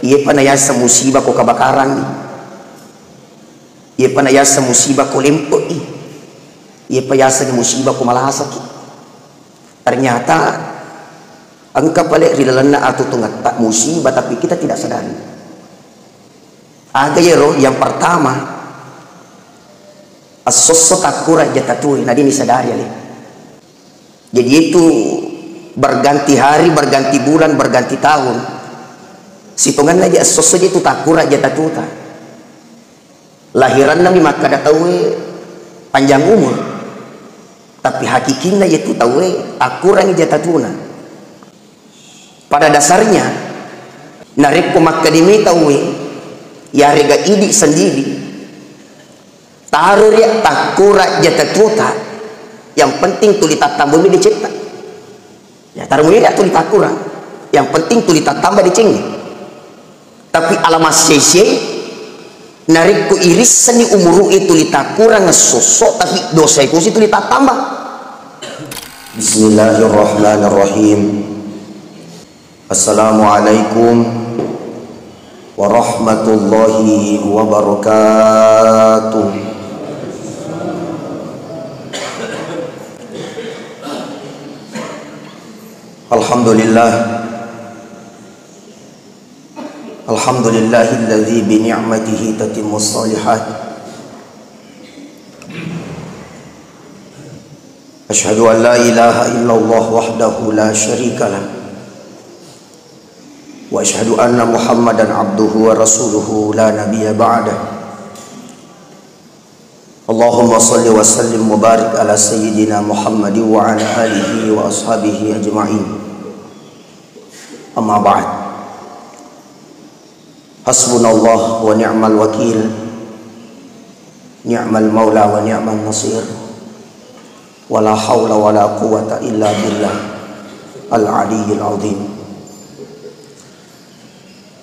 Ia panayasa musibah ko kebakaran. Ia panayasa musibah ko lempo. Ia panayasa musibah ko malasak. Ternyata angka balik rilalana atau tungat tak musibah tapi kita tidak sadari. Aga yero yang pertama as-sosok takura jatatui nadi ni sadari ali. Jadi itu berganti hari, berganti bulan, berganti tahun. Situngan aja as-sosok itu takura jatatuta. Lahiran nami maka tahu panjang umur. Tapi hakikinya itu tahu akuran jatatuna. Pada dasarnya narik pemakadimi tahu ya rega idi sendiri taruh ya takura jatatuta yang penting tulita tambah dicipta ya taruh ya tulita takura yang penting tulita tambah dicenggi tapi alamat sese narik ku iris seni umuru itu tulita kurang sosok tapi dosa itu si tulita tambah. Bismillahirrahmanirrahim. Assalamualaikum warahmatullahi wabarakatuh. Alhamdulillah. Alhamdulillahilladzi bi ni'matihi tatimmus shalihat. Asyhadu an la ilaha illallah wahdahu la syarikalah. Wa asyhadu anna Muhammadan abduhu wa rasuluhu la nabiyya ba'dah. Allahumma salli wa sallim mubarak ala sayyidina Muhammad wa ala alihi wa ashabihi ajma'in. Amma ba'd. Hasbunallah wa ni'mal wakil. Ni'mal maula wa ni'mal nasir. Wala hawla wala quwata illa billah al-aliyyil azim.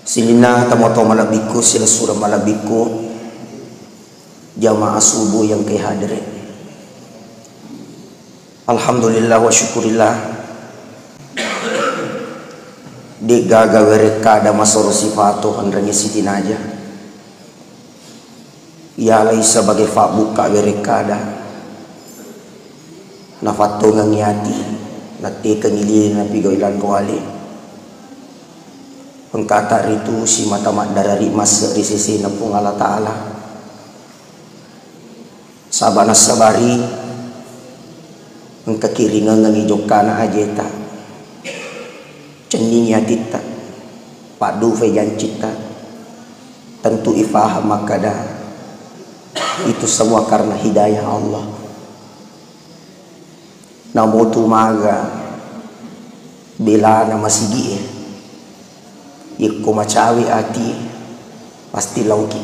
Silina tamoto malabiku sila surah malabiku jamaah subuh yang kehadirin. Alhamdulillah wa syukurillah digaga wereka ada masoro sifatu andranya siti naja ya laisa sebagai fa buka wereka ada nafato ngangiati nati kengili nabi goilan kawali pengkata itu si mata darari mas di sisi nepung Allah Ta'ala sabana sabari engkakiringan ngijokana ajeta cendinya tita padu fejan cita tentu ifah makada itu semua karena hidayah Allah. Namutu maga bila nama sigi iku macawi ati pasti lauki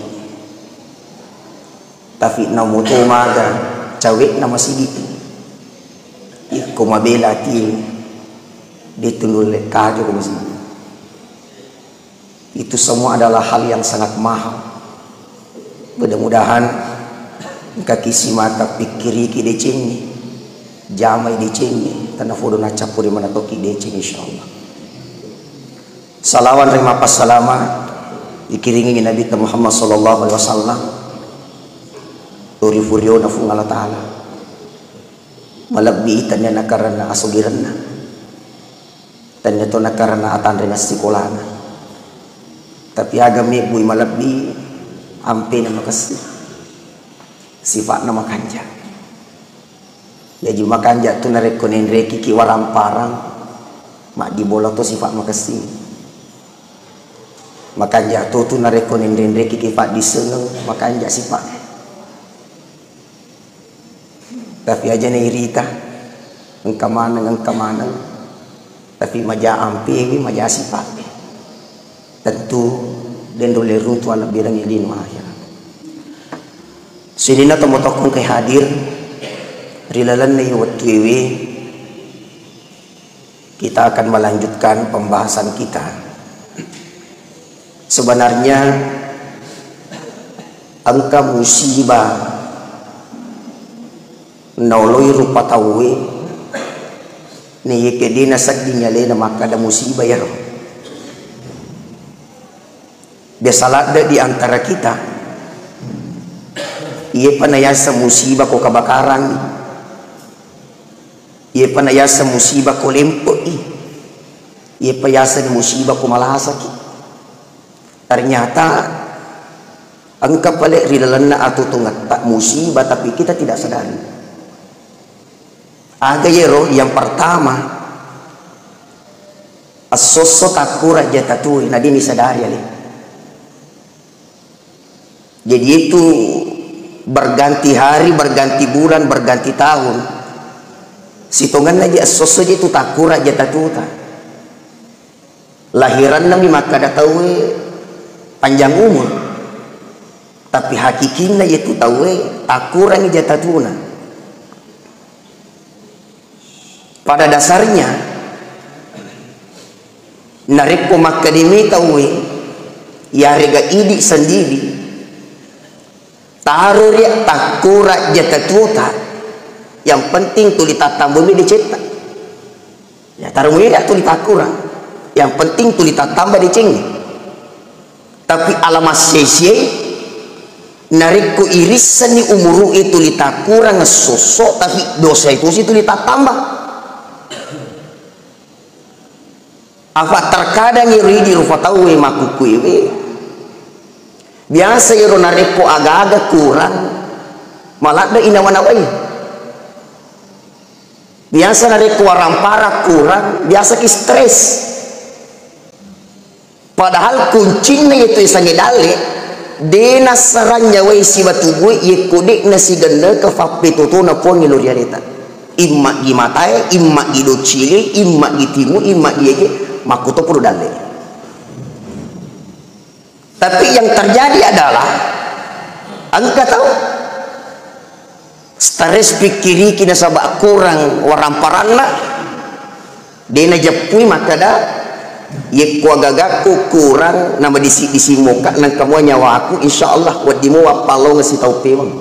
tapi namutu maga cawe nama sigi iku mabela ati ditundul kajo ko sigi. Itu semua adalah hal yang sangat mahal. Mudah-mudahan kaki si mata pikiri ki decengi jamai dicengi tanah fodo na capu di mana toki deceng insyaallah. Salawan rima pasalama dikiringi Nabi Muhammad sallallahu alaihi wasallam. Uri furio na fung Allah Ta'ala. Malabbi tanya na karana asugiranna. Tanya to na karana atan rina sekolahna. Tapi agami bui malabbi ampe na makasih. Sifat na makanja. Ya cuma kanja tu narek konen reki ki waram parang mak di bola tu sifat makasih. Makanja tu narek konen reki ki fat disengeng makanja sifat. Tapi aja nih rita engkamanang tapi maja ampi maja sifat. Tentu den dole runtu ala birang ilin akhirat. Sinina tomotokong kay hadir rilalan na iwatwiwi kita akan melanjutkan pembahasan kita. Sebenarnya angka musibah noloy rupa tawe ni kedina sak dinyale na makada musibah ya. Biasalah ada di antara kita, ia panayasa musibah ko kebakaran, ia panayasa musibah ko lempok, ia panayasa musibah ko malasak. Ternyata angka pala rilalana atau tungat tak musibah, tapi kita tidak sadari. Ada yero yang pertama, asoso takura jatatui, nadi ni sadari ali. Jadi itu berganti hari, berganti bulan, berganti tahun. Sitongan lagi asoso itu takura jatatuta. Lahiran nami maka datau panjang umur. Tapi hakikinya itu tahu takura ni jatatuna. Pada dasarnya nareko maka dimi tahu ya rega idi sendiri. Taruh dia takura jatatuta. Yang penting tuli tatambumi dicetak. Ya taruh dia tuli takura. Yang penting tuli tatamba dicengi. Tapi alamat sesie nariku irisan ni umuru itu litakura ngesosok, tapi dosa itu sih tuli tatamba. Apa terkadang iri rupa tahu makukuiwe. Biasa yoro nareko agak-agak kurang, malah ada inawanawai. Biasa nareko warampara kurang, biasa ki stres. Padahal kuncinya itu isangi dale, dena saranya wai si batugui ye kodek na si ganda ke fapito na pon ngiloriareta. Imma gimatai, imma gido chile, imma gitimu, imma giege, makuto puru dale. Tapi yang terjadi adalah angka tahu stres pikiri kina sabak kurang waramparanna dena japui maka dah ye kuagagaku kurang nama disi muka nang kamu nyawa aku insyaallah wadimu wa palo ngasi tau pemang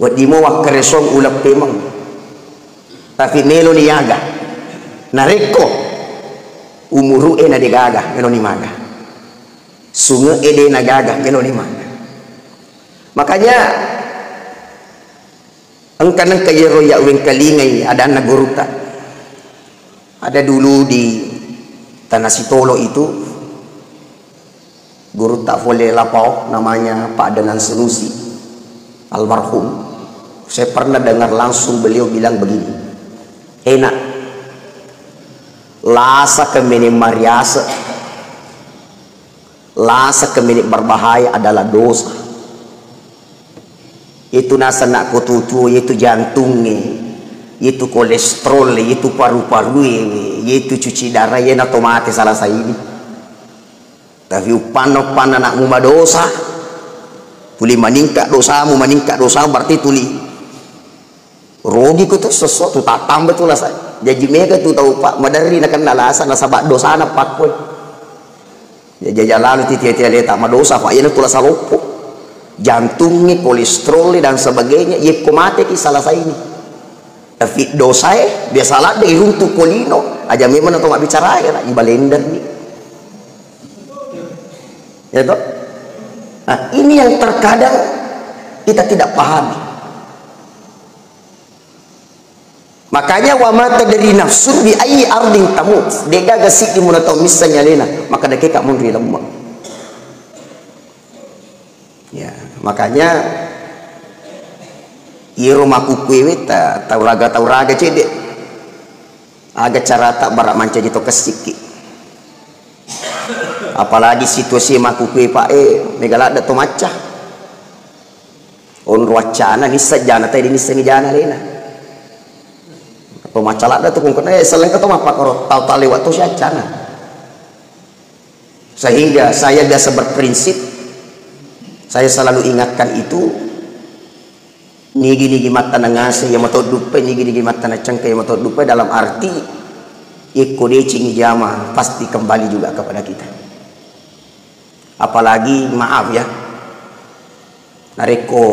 wadimu wa keresong ulap pemang tapi melo ni yaga nareko umuru ena degaga melo ni maga sungai ede nagaga melo ni maga. Makanya engkan kayero ya wen kalingai ada naguruta. Ada dulu di Tanah Sitolo itu guru tak boleh lapau namanya Pak Danan Senusi almarhum. Saya pernah dengar langsung beliau bilang begini, enak lasa kemini mariasa, lasa kemini berbahaya adalah dosa. Itu nasa nak kututu, itu jantungnya, itu kolesterol, itu paru-paru, itu cuci darah, ya otomatis salah saya ini. Tapi upan anak muma dosa, tuli meningkat dosamu, berarti tuli rodi ku tu sesuatu tak tambah tu lah saya. Jadi mereka tu tahu pak madari nak kena alasan nasabak dosa nak pak pun. Jadi jalan titia-titia letak madosa pak, ini tu lah salopok. Jantungnya, kolesterol dan sebagainya, ia komate ki salah saya ini. Tapi dosa biasalah dari runtuh kolino aja memang atau mak bicara ya nak ibalender ni. Ya toh? Nah, ini yang terkadang kita tidak pahami. Makanya wa mata dari nafsu bi ayyi ardin tamut. Dega gasik di mun atau misalnya lena, maka deke kak mun lemah. Ya, makanya i rumah kukuwe ta tauraga cedek agak cara tak barak manca jito kesiki apalagi situasi makukwe pak megala ada to macah on wacana ni sajana tadi ni senijana lena to macala ada tu kung selain keto apa karo tau lewat to sajana sehingga saya biasa berprinsip saya selalu ingatkan itu nigi mata nangase yang matod dupe nigi mata na cengke yang matod dupe dalam arti ikodecing jama pasti kembali juga kepada kita. Apalagi maaf ya nareko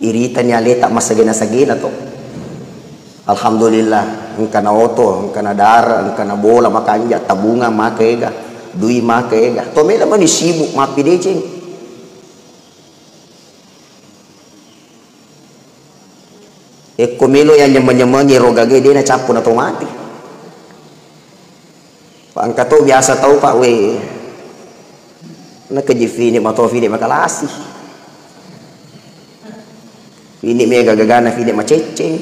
iritan ya letak masagena to alhamdulillah engkana oto engkana dara engkana bola makanya tabunga makega dui make ga to me naman sibuk mapi deceng komelo yang nyemenyemengi rogage dia na capun otomatis Pak angka to biasa tahu Pak we na kejifini matofini makalasi ini mega gagana vide macece.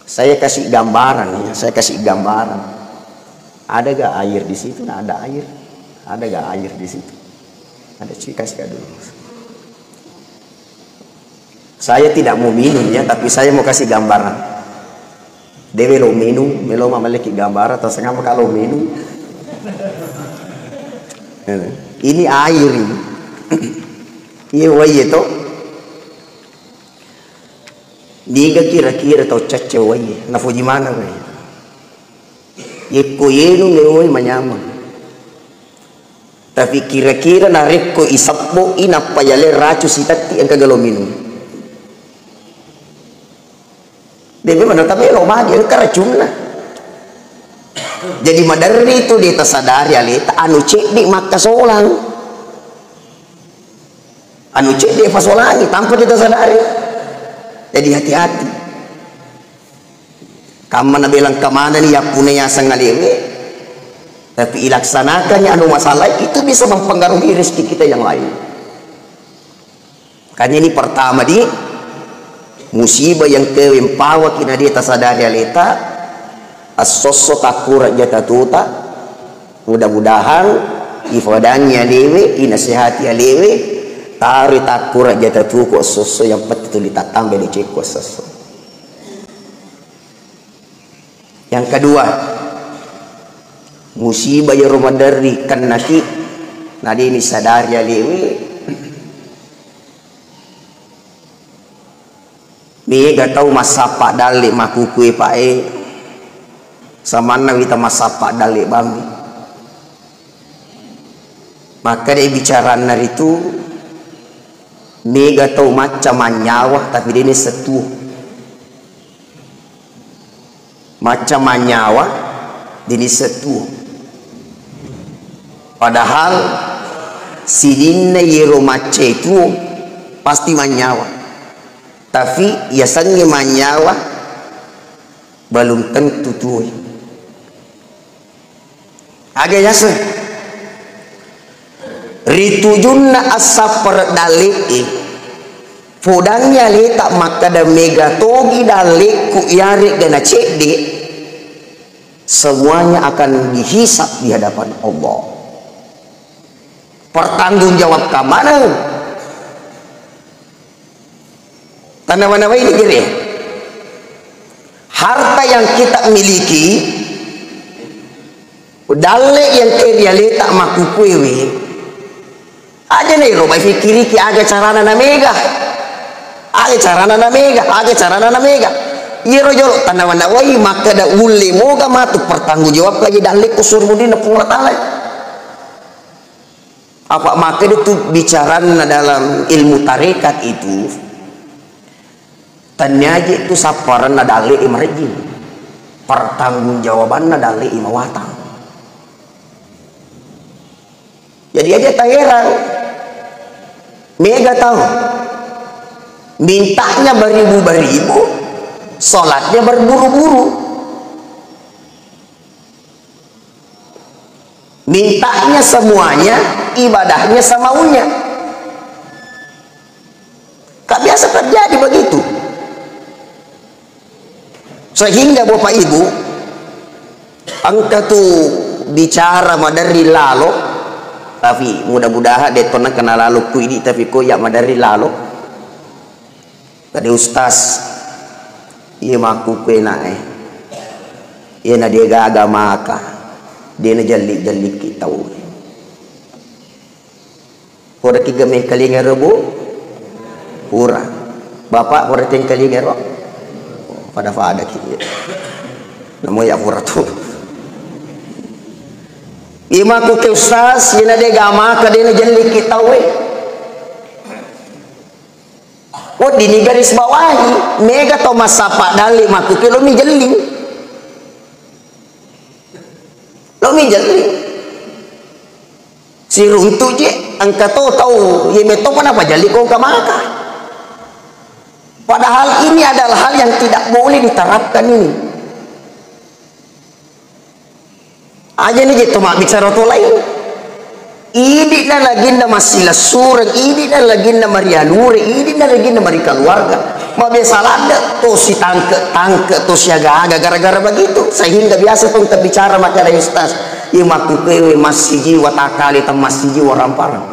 Saya kasih gambaran ya, saya kasih gambaran. Ada gak air di situ? Nah, ada air. Ada gak air di situ? Ada, cuy kasih dulu. Saya tidak mau minum ya, tapi saya mau kasih gambaran. Dewe lo minum, melo memiliki gambaran atau sengaja kalau minum. Ini air ini. Iya wae itu. Niga kira-kira tau caca wae, na fuji mana wae. Yeko yenu ngeoi manyama. Tapi kira-kira na rekko isapbo ina payale racu sitati ang kagalo minum. Debe mana tapi lo magi karacun na. Jadi madari itu dia tasadari alita anu cek di maka solang. Anu cek di fasolangi tanpa dia tasadari. Jadi hati-hati. Kamu na bilang kemana nih ya punya sangalewe, tapi ilaksanakannya anu masalah itu bisa mempengaruhi rezeki kita yang lain. Kan ini pertama di musibah yang keempawa kina dia tasadari aleta as-sosso takura jatatuta. Mudah-mudahan ifadannya lewe inasihati alewe tari takura jatatu kok soso yang betul ditatambah di cek soso. Yang kedua, musibah yang romadari kan naki nadi ini sadar ya lewe mega tahu masapa dale makukui pae samana wita masapa dale bambi maka dia bicara itu mega tahu macam nyawa tapi dia ini setuh macam nyawa dia ini setuh padahal sidinna yero mace itu pasti manyawa tapi biasanya manyawa belum tentu tuh agak jasa ritujunna asapar daliki fudangnya letak maka da mega togi daliku yari gana cekdi semuanya akan dihisap di hadapan Allah. Pertanggung jawab ke mana? Tanda-tanda ini kira harta yang kita miliki dalek yang kira letak makukuewe aja nih lo fikiri ki aga carana na mega aga carana na mega aga carana na mega iro jolo tanda wanda wai maka da uli moga matu pertanggung jawab lagi dalek kusur mudi na pengertala apa maka itu bicara dalam ilmu tarekat itu tanyaji itu saparan na dalek imarji pertanggung jawaban na dalek imawatang jadi aja tak heran mega tahu mintanya beribu-beribu sholatnya berburu-buru mintanya semuanya ibadahnya semaunya tak biasa terjadi begitu sehingga bapak ibu angka tuh bicara madari lalo tapi mudah-mudahan dia pernah kenal lalu ku ini tapi kok ya madari lalu tadi ustaz iya maku kena iya na dia gaga maka dia na jalik-jalik kita pura kiga may kalinga rebo pura bapak pura ting kalinga ro pada kiri namo ya pura tuh ima ko ke ustaz yana de gama ka de jeli kita we oh dini garis bawahi mega to masapa dali maku ke lo mi jeli Si runtu je angka tahu ye meto kenapa jali kau kamaka. Padahal ini adalah hal yang tidak boleh diterapkan ini. Aja nih gitu mak bicara tu lain. Ini na lagi na masila surang, ini na lagi na marianure, ini na lagi na mari keluarga. Mabesa lada to si tangke to siaga gara-gara begitu. Sehingga biasa pun terbicara maka ada ustaz. Ia maku kewe masih jiwa takali tam masih jiwa ramparang.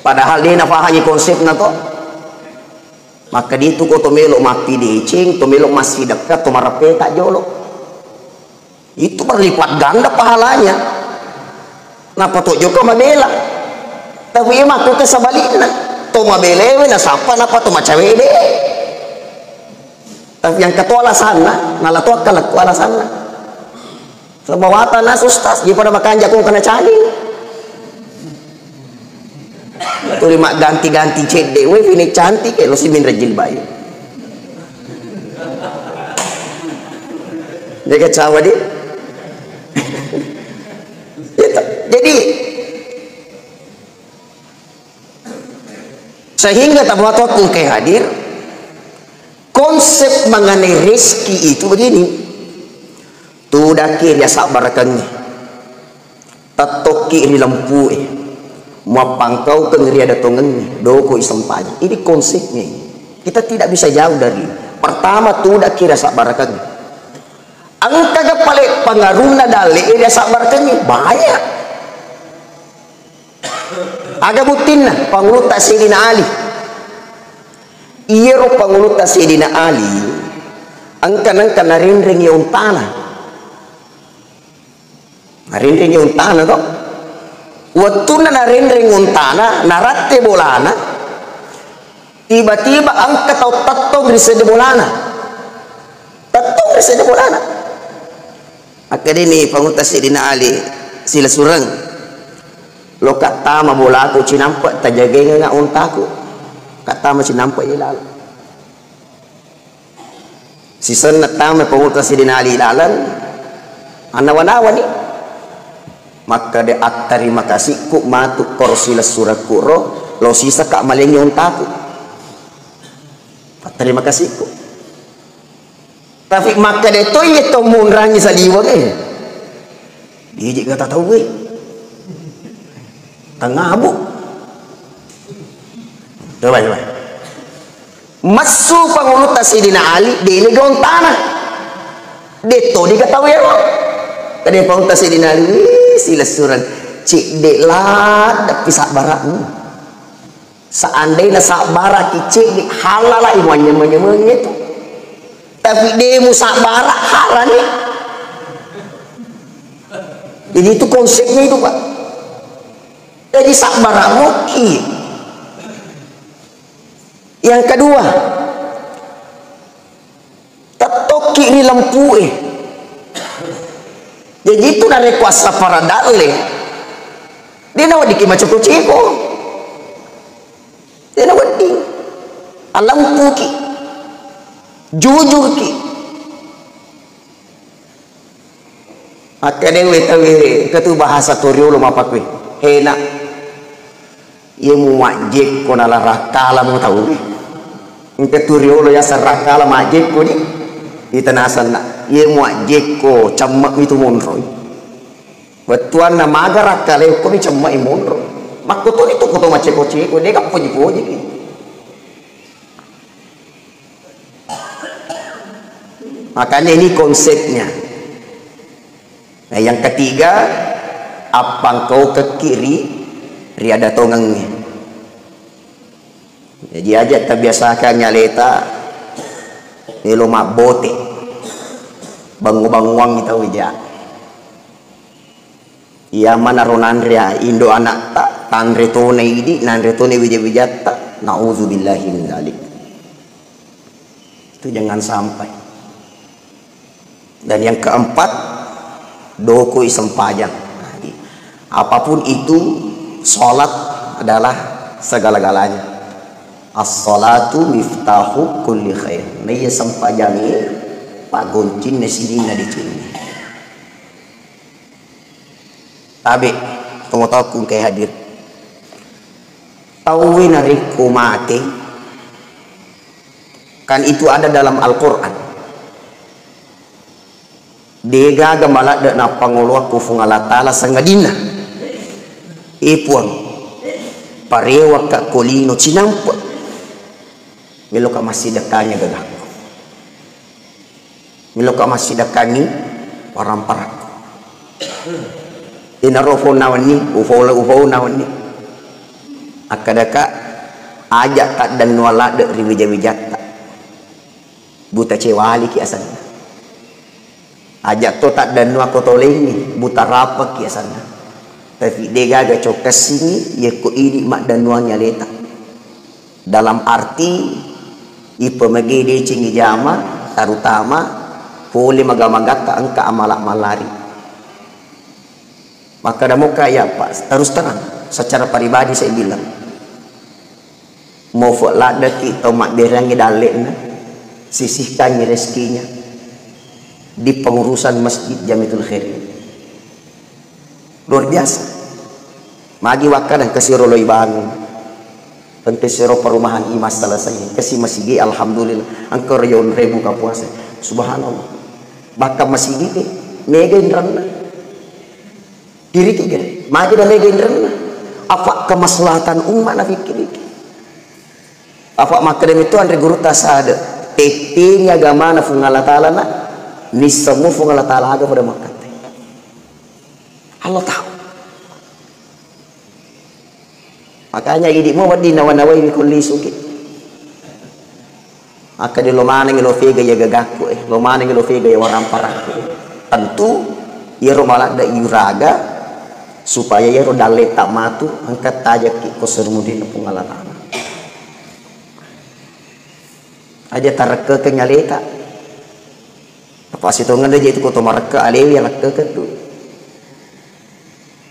Padahal dia nafahani konsep na to. Maka di itu ko to melok mati decing, to melok masih dekat, to marape tak jolok. Itu berlipat ganda pahalanya. Napa to joko mabela? Tapi emak ko kesabalina. To mabelewe na sapa napa to macawe de. Tapi yang ketua alasan na to kalak alasan na. Sebawatan na sustas, di pada makanja kung kena cani. Tuli mak ganti-ganti cede we ini cantik lo si min rajil bayi. Jaga cawa dia. Jadi sehingga tabuat waktu ke hadir konsep mengenai rezeki itu begini. Tu dakir ya sabar kan tatoki di lampu mau pangkau ke ngeri ada tongen doko islam pagi. Ini konsepnya kita tidak bisa jauh dari pertama tu dakir ya sabar kan angka kepala pengaruhna dale dia sabar kan banyak. Aga butinna pangulut Sayyidina Ali. Iya ro pangulut Sayyidina Ali. Angka narinring yung tanah. Narinring yung tanah to. Waktu narinring yung tanah, narate bolana. Tiba-tiba angka tau tattong risede bolana. Tattong risede bolana. Akademi pangulut Sayyidina Ali sila surang. Lo kata ma bola aku cinampak tajage nga untaku kata ma cinampak ilal sisen natama pengutas Sayyidina Ali ilalan anawan-awan ni maka de terima kasih ku matu korsila surat kuro lo sisa ka malengyo untaku terima kasih ku tapi maka de to ito munrangi sa liwag di kata tahu tengah abu coba masuk pangulut Sayyidina Ali di ini gaun tanah deto diketahui ya tadi pangulut Sayyidina Ali sila suran cik dek lah tapi sak barak seandainya sak barak cik dek halal lah imannya itu tapi demu sak barak halal nih jadi itu konsepnya itu pak. Jadi sabar muki. Yang kedua, tatoki ni lampu Jadi itu dari kuasa para dale. Dia nawa diki macam ciko. Dia nawa di lampu ki, jujur ki. Maka dia tahu ketu bahasa Toriolo apa kue. Enak ia mu majik ko nala rakala mo tahu inte turiolo ya sarakala majik ko ni itanasan na ia mu majik ko cammak itu monro betuan na maga rakale ko ni cammak monro makuto itu ko to maceko ko dia ka poji makanya ini konsepnya. Nah yang ketiga apa kau ke kiri riada tongengnya jadi aja terbiasakan nyaleta nilo mak bote bangu-banguang kita wija iya mana ronandria indo anak tak tanre tone idi nanre tone wija-wijata na'udzubillahi min dzalik itu jangan sampai. Dan yang keempat doko isem pajang. Apapun itu, sholat adalah segala-galanya. As-sholatu miftahu kulli khair. Naya sampajami pak goncin na sini na di sini. Tabi, tunggu tahu kung kay hadir. Tauwi na riku mati. Kan itu ada dalam Al-Quran. Dega gamala da na panguluwa kufung Allah Ta'ala sangadina. Ipuang. Parewa ka kolino cinampa. Milo ka masih dekanya gagako. Milo ka masih dekani paramparak. Inarofo nawan ni, ufo nawan ni. Akadaka ajak tak dan nuala de riwijat-wijata. Buta cewali ki asana. Ajak to tak dan nuak kotolengi buta rapa ki asana. Tapi dega ga cokas sini ye ko ini mak dan nuanya leta. Dalam arti ipemegede cingi jama terutama boleh magamagata angka amalak malari. Maka damu kaya Pak, terus terang secara pribadi saya bilang mau lada kita mak berangi dalekna sisihkan rezekinya di pengurusan masjid Jamiatul Khair. Luar biasa. Magi wakadan kesiro loy bangun. Pentesiro perumahan imas selesai. Kasi masigi alhamdulillah angkor yon ribu ka puasa. Subhanallah. Baka masigi mega indranna. Diri kita maju dan mega indranna. Apa kemaslahatan umat na fikir. Apa makadem itu andre guru tasada. Tektinya agama na fungala ta'ala na ni semua fungala ta'ala aga pada makat. Allah tahu. Makanya idi mo wadi nawanaway mi kulli suki. Maka di lomana ngilo fega ya gagaku lomana ngilo fega ya waramparaku. Tentu ya romala da iraga supaya ya rodale tak matu angkat tajak ki kosermudin fungala ta'ala. Aja tarke ke nyaleta apa situ ngada itu ko to marka alewi yang ke tu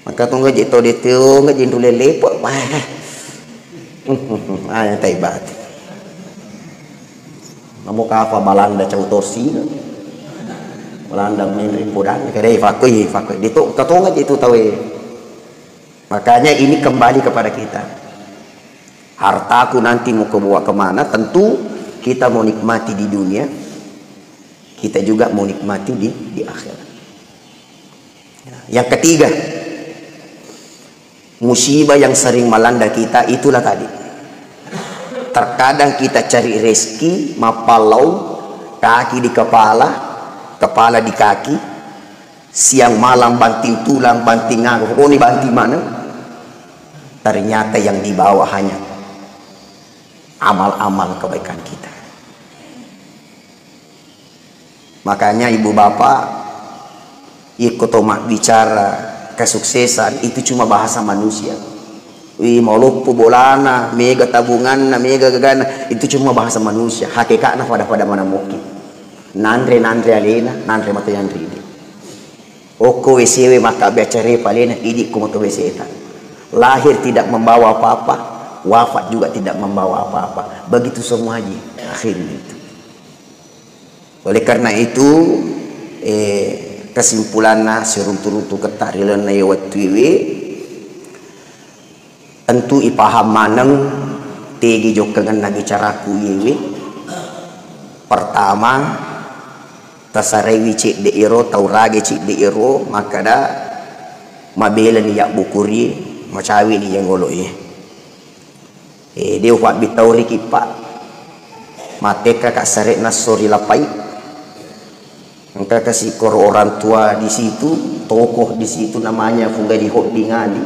maka tunggu jito diteu ngajin dule lepot mah aya taibat namo ka apa balanda cautosi balanda main rimpudan kare fakui ditu katonga itu tawe. Makanya ini kembali kepada kita, hartaku nanti mau kebawa kemana. Tentu kita mau nikmati di dunia, kita juga mau nikmati di akhirat. Yang ketiga, musibah yang sering melanda kita itulah tadi. Terkadang kita cari rezeki mapalau, kaki di kepala, kepala di kaki, siang malam banting tulang, banting nganggur, oh ini banting mana? Ternyata yang dibawa hanya amal-amal kebaikan kita. Makanya ibu bapak ikut omak bicara kesuksesan itu cuma bahasa manusia. Wih mau lupu bolana, mega tabungan, mega gagana itu cuma bahasa manusia. Hakikatnya pada mana mungkin. Nandre alena, nandre mata yandri ini. Oko wesiwe maka biacare palena ini kumoto weseta. Lahir tidak membawa apa-apa, wafat juga tidak membawa apa-apa. Begitu semua aja akhirnya itu. Oleh karena itu kesimpulannya seruntu-runtu ketarilan na yawatwiwi tentu ipaham maneng tegi jokengan nagi caraku yewi. Pertama tasarewi cik de iro taurage cik de iro maka da mabela ni yak bukuri macawi ni yang ngolo ye. Dia upat bitauri kipak mateka kak saret nasori lapai. Engkau kasih kor orang tua di situ, tokoh di situ namanya funga di hodingali.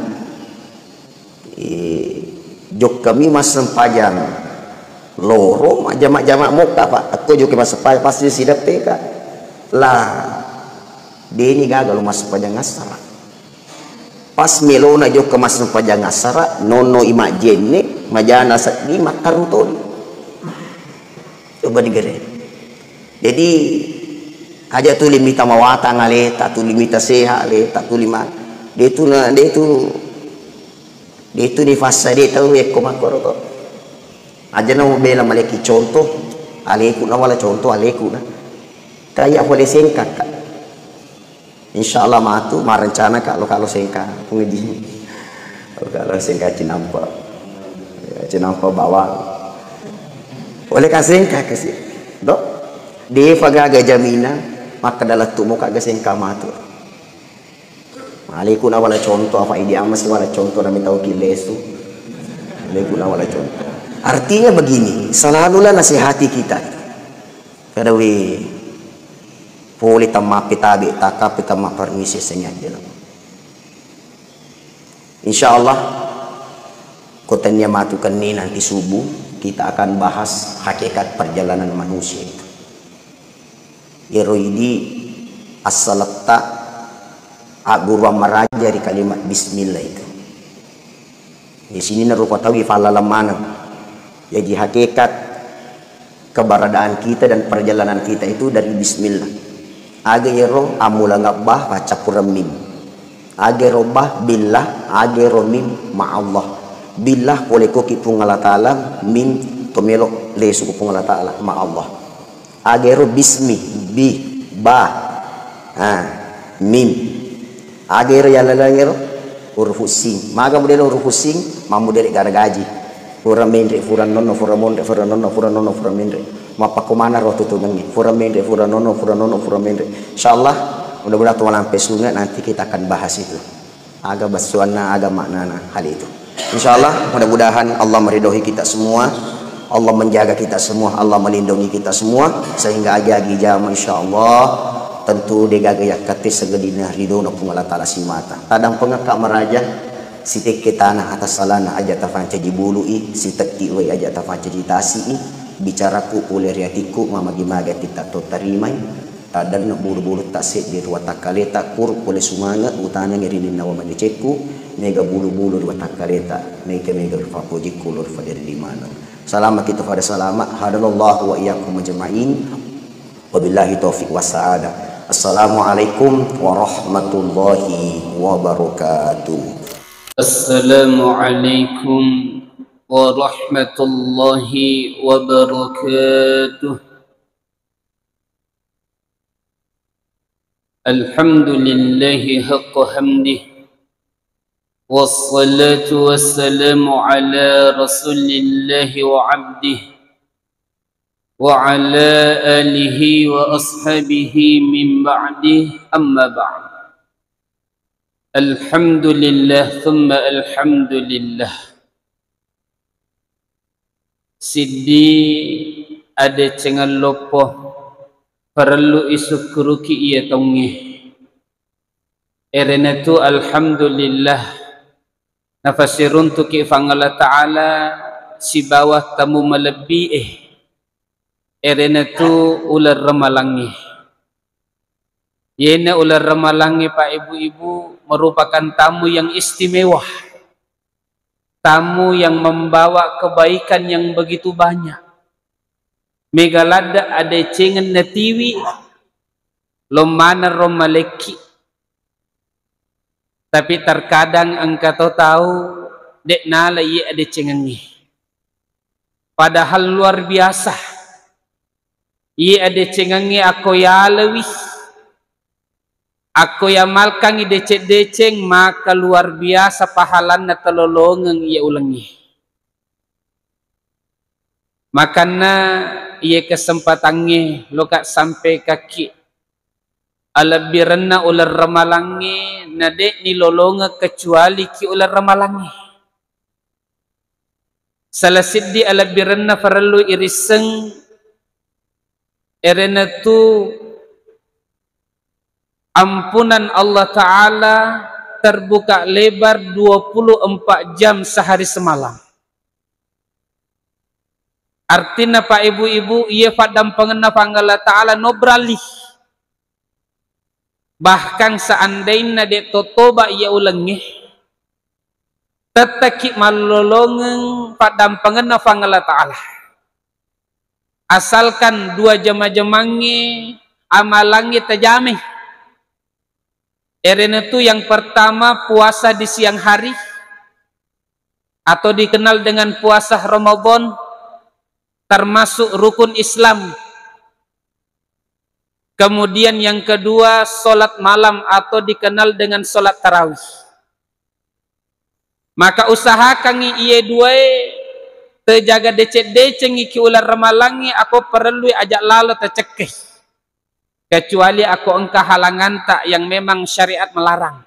Jok kami mas sempajang loro jamak-jamak muka pak. Aku juga mas sempajang pasti sidap teka lah. Dia ini gagal mas sempajang asara. Pas melona jok ke mas sempajang asara, nono imak jene majana sakni makarutoli. Coba digere. Jadi aja tu limita mawata ngale, tak tu limita seha le, tak tu lima. Dia itu di fasa dia tahu ya komakor tu. Aja nama bela maleki contoh, aleku na wala contoh aleku na. Kaya boleh sengkak. Insyaallah matu marencana kalau sengka pengedi. Kalau sengka cinampa. Ya, cinampa bawang. Oleh kasengka kasih. Dok. Dia fagaga jamina maka dalam tumo kaga sengka matu. Alikuna wala contoh apa ide amas wala contoh nami tahu kilesu. Alikuna wala contoh. Artinya begini, selalulah nasihati kita. Kada we poli tamma pitabi takap tamma permisi sengaja. Insyaallah kotanya matukan ini nanti subuh kita akan bahas hakikat perjalanan manusia itu. Iroidi as-salata agurwa meraja dari kalimat bismillah itu. Di sini narupa tahu falalamana. Jadi hakikat keberadaan kita dan perjalanan kita itu dari bismillah. Age yero amula ngabah baca kuramim. Age robah billah, age romim ma'allah. Billah oleh koki pungala ta'ala, mim tomelo lesu pungala ta'ala ma'allah. Age ro bismi, bi, ba, mim. Age ro yalalangero huruf sing. Maga modelo huruf sing, mamu dari gara gaji. Fura mendre, fura nono, fura monde, fura nono, fura nono, fura mendre. Mapa kumana roh tutu nengi. Fura mendre, fura nono, fura nono, fura mendre. Insyaallah, mudah-mudahan tuan sampai sungai nanti kita akan bahas itu. Agak basuana, agak maknana hal itu. Insyaallah, mudah-mudahan Allah meridhoi kita semua. Allah menjaga kita semua, Allah melindungi kita semua sehingga agi-agi jam insyaallah tentu degaga yakati segedina ridho nopung Allah taala simata. Tadang pengakak meraja sitek ketana atas salana aja tafanca jibului sitek tiwe aja tafanca jitasi bicaraku oleh riatiku mamagi-maga kita to tarimai tadan na buru-buru tasik di ruwa takaleta kur oleh sumanga utana ngirin nawa maneceku mega bulu-bulu ruwa takaleta mega rufapoji kulur fadir di mana salama kita pada salama hadallahu wa iyyakum majma'in wabillahi taufiq wassaada. Assalamualaikum warahmatullahi wabarakatuh. Assalamualaikum warahmatullahi wabarakatuh. Alhamdulillahi haqqa hamdih wassalatu wassalamu ala rasulillahi wa abdih wa ala alihi wa ashabihi min ba'dih amma ba'd. Alhamdulillah thumma alhamdulillah. Sidi ada cengal lopo perlu isukruki ia tongi. Erenatu alhamdulillah. Nafasirun tuki fangala ta'ala si bawah tamu melebi Erenatu ular ramalangi. Yena ular ramalangi Pak Ibu-ibu merupakan tamu yang istimewa. Tamu yang membawa kebaikan yang begitu banyak. Megalada ada cengen natiwi lomana romaleki. Tapi terkadang engkau tahu dek nala ia ada cengengi. Padahal luar biasa. Ia ada cengengi aku ya lebih. Aku yang malkangi deceng-deceng maka luar biasa pahalana telolongan ia ulangi. Makana ia kesempatannya lokak sampai kaki. Alabiranna ular ramalangi nadek ni lolonga kecuali ki ular ramalangi. Salah siddi alabiranna farallu iriseng erena tu ampunan Allah Ta'ala terbuka lebar 24 jam sehari semalam. Artinya Pak Ibu-ibu ia padam pengena panggala Ta'ala nobrali. Bahkan seandainya dek totoba ia ulangi tetaki malolongen padam pengena panggala Ta'ala. Asalkan 2 jama-jamangi amalangi terjamih. Erena itu yang pertama puasa di siang hari atau dikenal dengan puasa Ramadan termasuk rukun Islam. Kemudian yang kedua, solat malam atau dikenal dengan solat tarawih. Maka usahakan iye dua terjaga decet-deceng iki ular ramalangi aku perlu ajak lalu tercekeh. Kecuali aku engkau halangan tak yang memang syariat melarang.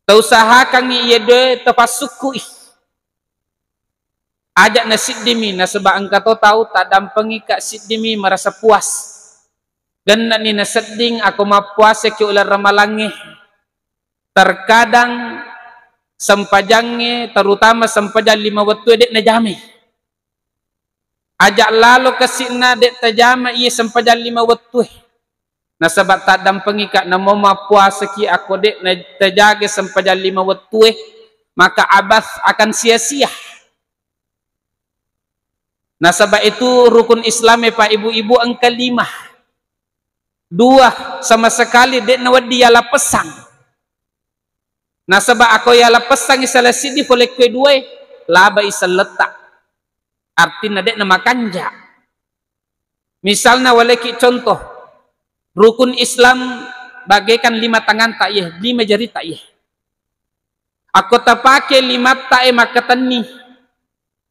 Usahakan iye dua terpasuku ajak nasid demi nasabah engkau tahu tak dampengi kak sidimi merasa puas. Dan ni naseding aku mapuasa ki ular ramalangi. Terkadang sempajangnya terutama sempajang 5 waktu dek najami. Ajak lalu kesina dek tajama iya sempajang 5 waktu. Nasabah tak dampengi kak namo mapuasa ki aku dek terjaga sempajang 5 waktu. Maka abas akan sia-sia. Nasabah itu rukun Islam Pak ibu-ibu angka 5. 2 sama sekali dek nawad dia lapesang. Nasabah aku ya lapesang isalah sidi boleh kue 2 laba isa letak. Artinya dek nama kanja. Misalnya waleki contoh rukun Islam bagaikan 5 tangan tak ye, 5 jari tak ye. Aku tak pakai 5 tak ye maka tani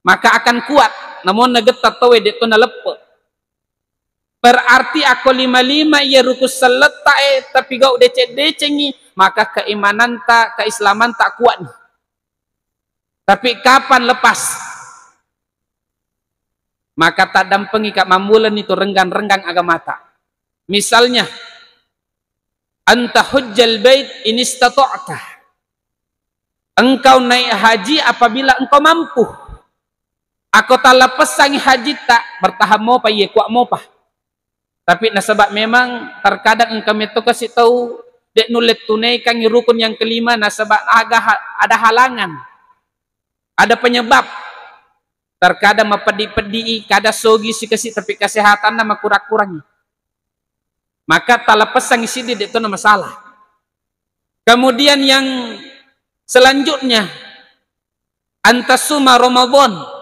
maka akan kuat. Namun nagetat tawe dek tu nalepe. Berarti aku 5 ia rukus seletak tapi gak decet-decengi maka keimanan tak keislaman tak kuat. Tapi kapan lepas? Maka tak dampengi kak mamulan itu renggang-renggang agama tak. Misalnya anta hujjal bait in istata'ta. Engkau naik haji apabila engkau mampu. Aku tak lepesangi haji tak bertahap mau pa ye kuat mau pa. Tapi nasabak memang terkadang engkau itu kasih tahu dek nulet tunaikan rukun yang kelima nasabak agak ada halangan, ada penyebab. Terkadang mapedi-pedi, kada sogi si kasih tapi kesehatan nama kurang-kurang. Maka tak lepas sang isi dek itu nama masalah. Kemudian yang selanjutnya antasuma Ramadan.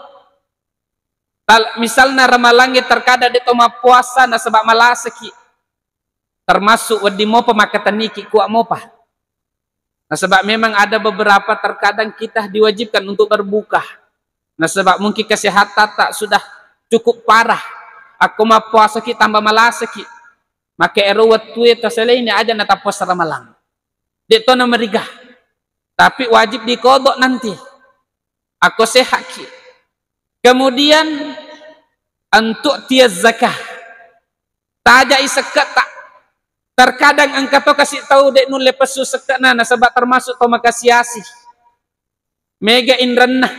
Misalnya ramalangi terkadang di toma puasa nasabak malasaki termasuk wedi mo pemakatan niki kuat mopa. Nasabak memang ada beberapa terkadang kita diwajibkan untuk berbuka. Nasabak mungkin kesehatan tak sudah cukup parah. Aku mau puasa ki tambah malasaki. Maka eru waktu itu ini aja nata puasa ramalang. Dito na merigah. Tapi wajib dikodok nanti. Aku sehat ki. Kemudian untuk tiaz zakah. Taja isakat tak. Terkadang engkau tu kasih tahu dek nu lepas susekat na nasabak termasuk to makasiasi. Mega inranna.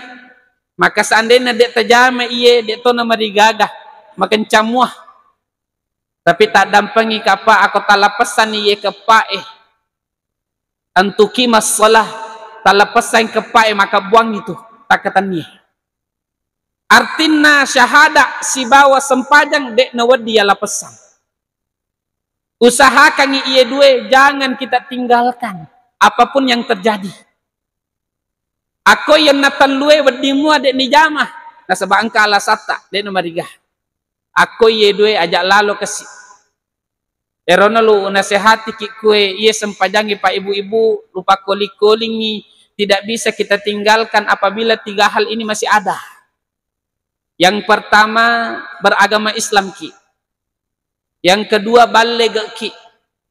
Maka seandainya dek tajama iye dek to na marigagah makan camuah. Tapi tak dampengi kapa aku talapasan iye kepae. Antuki masalah talapasan kepae maka buang itu takatan iye. Artinya syahadah si bawa sempajang dek nawad dia lapesang. Usahakan iye dua jangan kita tinggalkan apapun yang terjadi. Aku yang natan luwe wadimu dek ni jamah. Nasabah angka ala sata dek numarigah. Aku iye dua ajak lalu kasih. Erona lu nasihati ki kue iye sempajangi pak ibu-ibu lupa koli-kolingi tidak bisa kita tinggalkan apabila 3 hal ini masih ada. Yang pertama beragama Islam ki. Yang kedua baligh ki.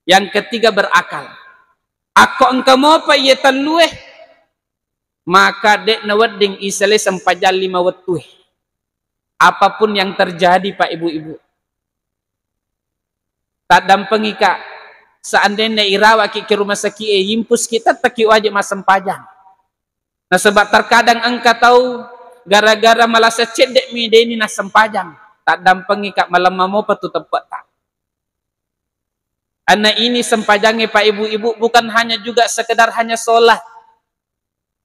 Yang ketiga berakal. Aku engkau mau apa ia talueh maka dek nawadding isale sempajal 5 waktu. Apapun yang terjadi pak ibu-ibu. Tak dampengi kak. Seandainya irawa ki ke rumah sakit yimpus kita taki wajib mas sempajang. Nah sebab terkadang engkau tahu gara-gara malah secedek mi deni na sempajang tak dampengi kak malam mau patu tepat tak. Anak ini sempajangi pak ibu-ibu bukan hanya juga sekedar hanya sholat.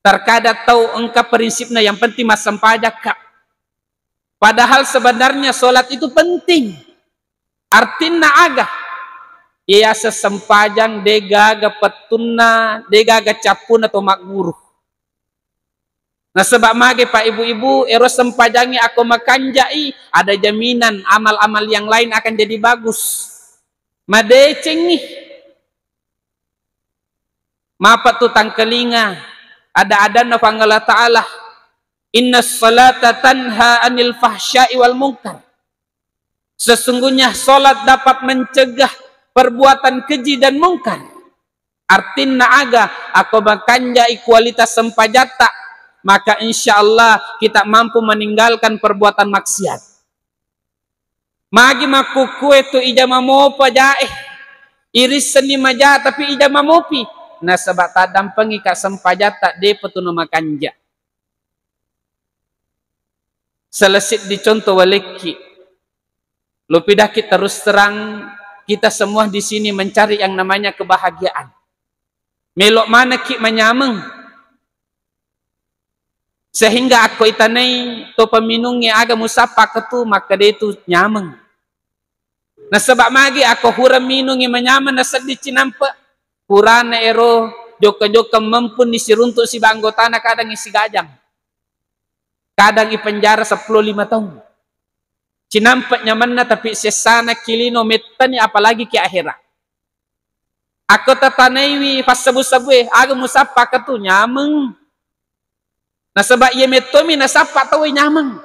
Terkadang tahu engkau prinsipnya yang penting mas sempajak kak. Padahal sebenarnya sholat itu penting. Artinya agak. Ia sesempajang degaga petuna degaga capun atau makburuh. Nah sebab mage Pak Ibu-ibu ero sempajangi aku makanjai ada jaminan amal-amal yang lain akan jadi bagus. Madeceng nih. Mapa tutang kelinga ada nafangala ta'ala innas salata tanha anil fahsya'i wal munkar. Sesungguhnya salat dapat mencegah perbuatan keji dan mungkar. Artinya aga aku makanjai kualitas sempajata, maka insya Allah kita mampu meninggalkan perbuatan maksiat. Magi makuku itu ija mamopa jaeh, iris seni maja tapi ija mamopi. Nah sebab tadam pengika sempajata de petuna makanja. Selesit dicontoh waleki. Lupidaki terus terang kita semua di sini mencari yang namanya kebahagiaan. Melok mana ki menyameng. Sehingga aku itanai to peminungnya aga musapa ketu maka dia itu nyameng. Nah sebab magi aku hura minungi menyameng na sedih cinampa. Hurana ero joka-joka mempun isi runtuk si banggotana kadang isi gajang. Kadang i penjara 15 tahun. Cinampak nyamanna tapi sesana kilino metani apalagi ki akhirat. Aku tatanaiwi pas sabu-sabu aga musapa ketu nyameng. Nah sebab ia metomi na sapa tahu nyameng.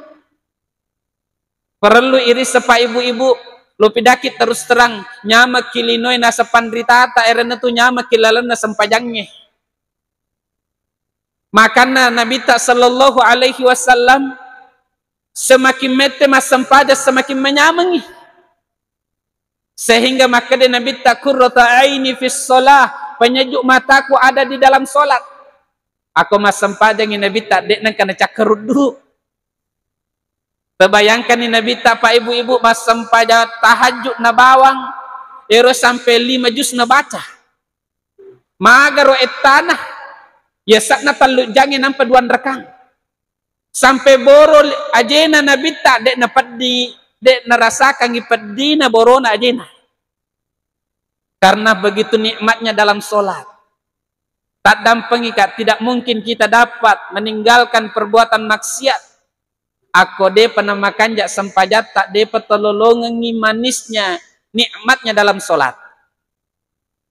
Perlu iri sepa ibu-ibu lupidaki terus terang nyama kilinoi na sepandritata erena tu nyama kilalan na sempajangnya. Makanya Nabi tak sallallahu alaihi wasallam semakin mete mas sempaja semakin menyamangi. Sehingga maka dia Nabi tak qurrata aini fis shalah, penyejuk mataku ada di dalam solat. Aku mas sempajang Nabi tak dek nang kana cakerut dulu. Terbayangkan ni Nabi tak pak ibu-ibu mas sempaja tahajud na bawang ero sampai 5 juz na baca. Magaro etana ya sakna talu jange nampa 2 rekang. Sampai boro ajena Nabi tak dek na peddi dek narasakan peddi na borona ajena. Karena begitu nikmatnya dalam solat. Tak dampengikat, tidak mungkin kita dapat meninggalkan perbuatan maksiat. Aku de pernah makan jak sempajat tak de petololongi manisnya nikmatnya dalam solat.